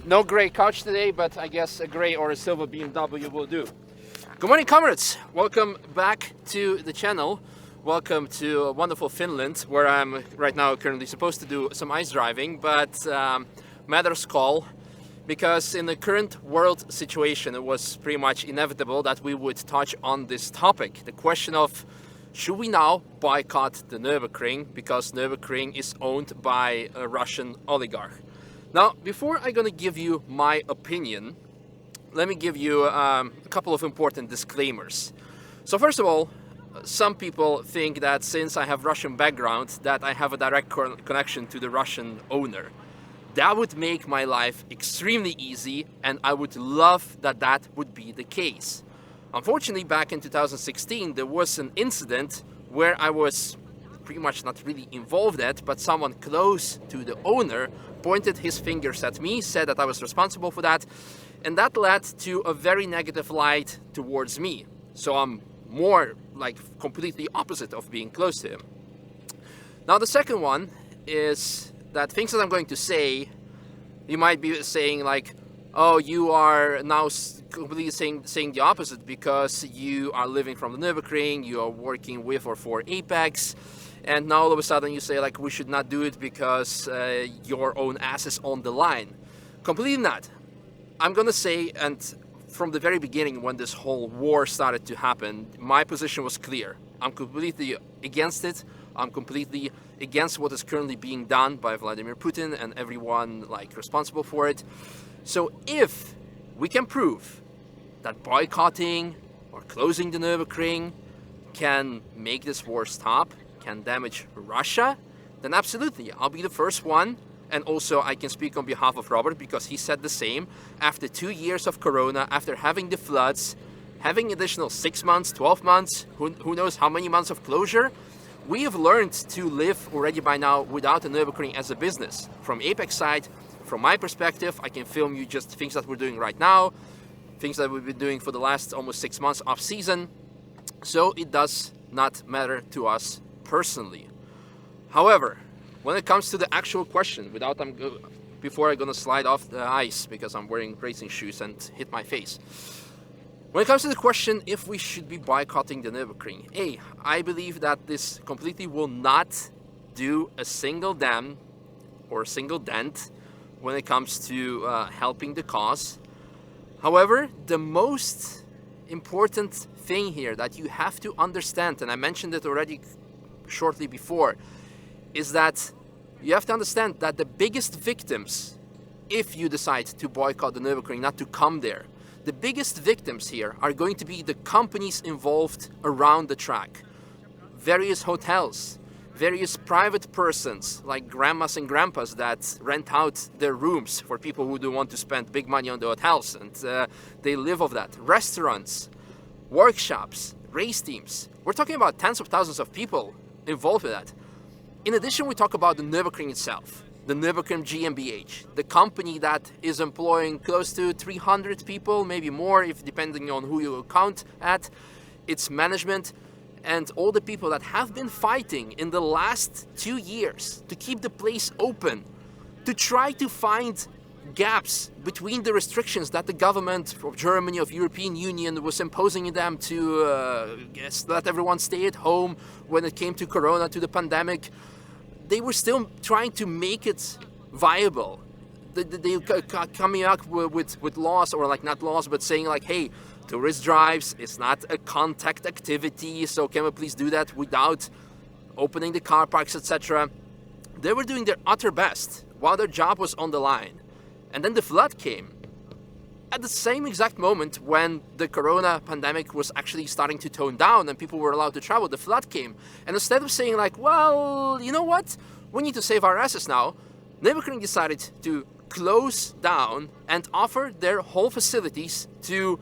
No gray couch today, but I guess a gray or a silver BMW will do. Good morning, comrades. Welcome back to the channel. Welcome to wonderful Finland, where I'm right now currently supposed to do some ice driving, but matters call, because in the current world situation, it was pretty much inevitable that we would touch on this topic. The question of, should we now boycott the Nürburgring because Nürburgring is owned by a Russian oligarch? Now, before I'm gonna give you my opinion, let me give you a couple of important disclaimers. So first of all, some people think that since I have Russian background, that I have a direct connection to the Russian owner. That would make my life extremely easy, and I would love that that would be the case. Unfortunately, back in 2016, there was an incident where I was pretty much not really involved at, but someone close to the owner pointed his fingers at me, said that I was responsible for that, and that led to a very negative light towards me. So I'm more like completely opposite of being close to him. Now the second one is that things that I'm going to say, you might be saying like, oh, you are now completely saying the opposite because you are living from the Nürburgring, you are working with or for Apex, and now all of a sudden you say like we should not do it because your own ass is on the line. Completely not. I'm gonna say, and from the very beginning when this whole war started to happen, my position was clear. I'm completely against it. I'm completely against what is currently being done by Vladimir Putin and everyone like responsible for it. So if we can prove that boycotting or closing the Nürburgring can make this war stop, can damage Russia, then absolutely, I'll be the first one. And also I can speak on behalf of Robert because he said the same. After 2 years of Corona, after having the floods, having additional 6 months, 12 months, who knows how many months of closure, we have learned to live already by now without the Nürburgring as a business. From Apex side, from my perspective, I can film you just things that we're doing right now, things that we've been doing for the last almost 6 months off season. So it does not matter to us personally. However, when it comes to the actual question, before I'm gonna slide off the ice because I'm wearing racing shoes and hit my face. When it comes to the question if we should be boycotting the Nürburgring, I believe that this completely will not do a single damn or a single dent when it comes to helping the cause. However, the most important thing here that you have to understand, and I mentioned it already shortly before, is that you have to understand that the biggest victims, if you decide to boycott the Nürburgring, not to come there, the biggest victims here are going to be the companies involved around the track. Various hotels, various private persons like grandmas and grandpas that rent out their rooms for people who don't want to spend big money on the hotels, and they live off that. Restaurants, workshops, race teams. We're talking about tens of thousands of people involved with that. In addition, we talk about the Nürburgring itself, the Nürburgring GmbH, the company that is employing close to 300 people, maybe more, if depending on who you count at, its management, and all the people that have been fighting in the last 2 years to keep the place open, to try to find gaps between the restrictions that the government of Germany, of European Union was imposing on them to let everyone stay at home when it came to Corona, to the pandemic. They were still trying to make it viable. They coming up with laws, or like not laws, but saying like, hey, tourist drives, it's not a contact activity, so can we please do that without opening the car parks, etc. They were doing their utter best while their job was on the line. And then the flood came. At the same exact moment when the Corona pandemic was actually starting to tone down and people were allowed to travel, the flood came. And instead of saying like, well, you know what? We need to save our asses now, Nürburgring decided to close down and offer their whole facilities to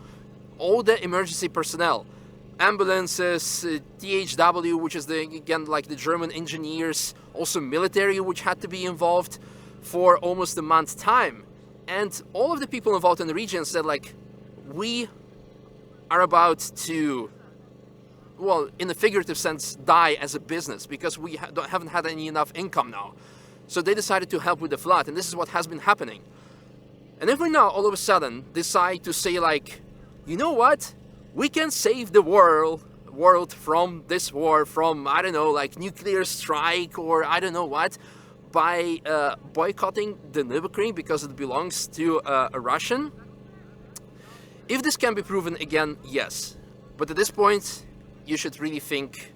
all the emergency personnel. Ambulances, THW, which is again like the German engineers, also military, which had to be involved for almost a month's time. And all of the people involved in the region said like, we are about to, well, in a figurative sense, die as a business because we haven't had any enough income now. So they decided to help with the flood, and this is what has been happening. And if we now all of a sudden decide to say like, you know what, we can save the world from this war, from, I don't know, like nuclear strike or I don't know what, by boycotting the Nürburgring because it belongs to a Russian. If this can be proven again, yes. But at this point, you should really think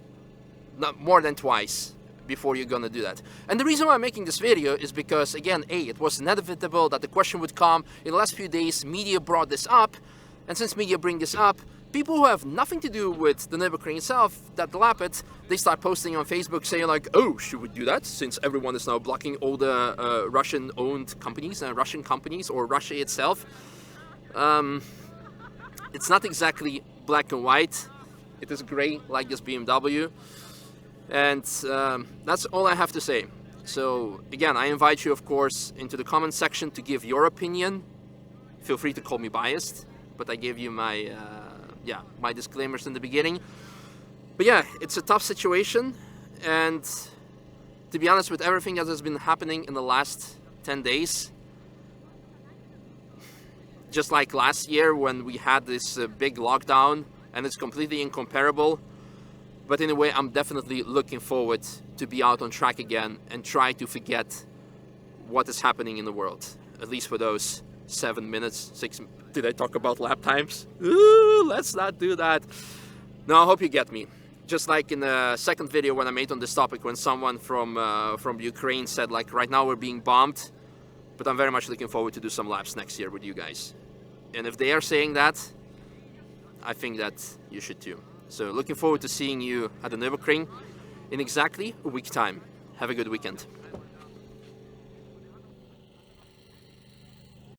not more than twice before you're gonna do that. And the reason why I'm making this video is because, again, it was inevitable that the question would come. In the last few days, media brought this up. And since media bring this up, people who have nothing to do with the Nürburgring itself, that lap it, they start posting on Facebook saying like, oh, should we do that? Since everyone is now blocking all the Russian-owned companies, Russian companies, or Russia itself. It's not exactly black and white. It is gray, like this BMW. And that's all I have to say. So, again, I invite you, of course, into the comment section to give your opinion. Feel free to call me biased, but I gave you my my disclaimers in the beginning. But yeah, it's a tough situation, and to be honest, with everything that has been happening in the last 10 days, just like last year when we had this big lockdown, and it's completely incomparable, but in a way I'm definitely looking forward to be out on track again and try to forget what is happening in the world, at least for those 7 minutes, 6. Did I talk about lap times? Ooh, let's not do that. No, I hope you get me. Just like in the second video when I made on this topic, when someone from Ukraine said like, right now we're being bombed, but I'm very much looking forward to do some laps next year with you guys. And if they are saying that, I think that you should too. So looking forward to seeing you at the Nürburgring in exactly a week's time. Have a good weekend.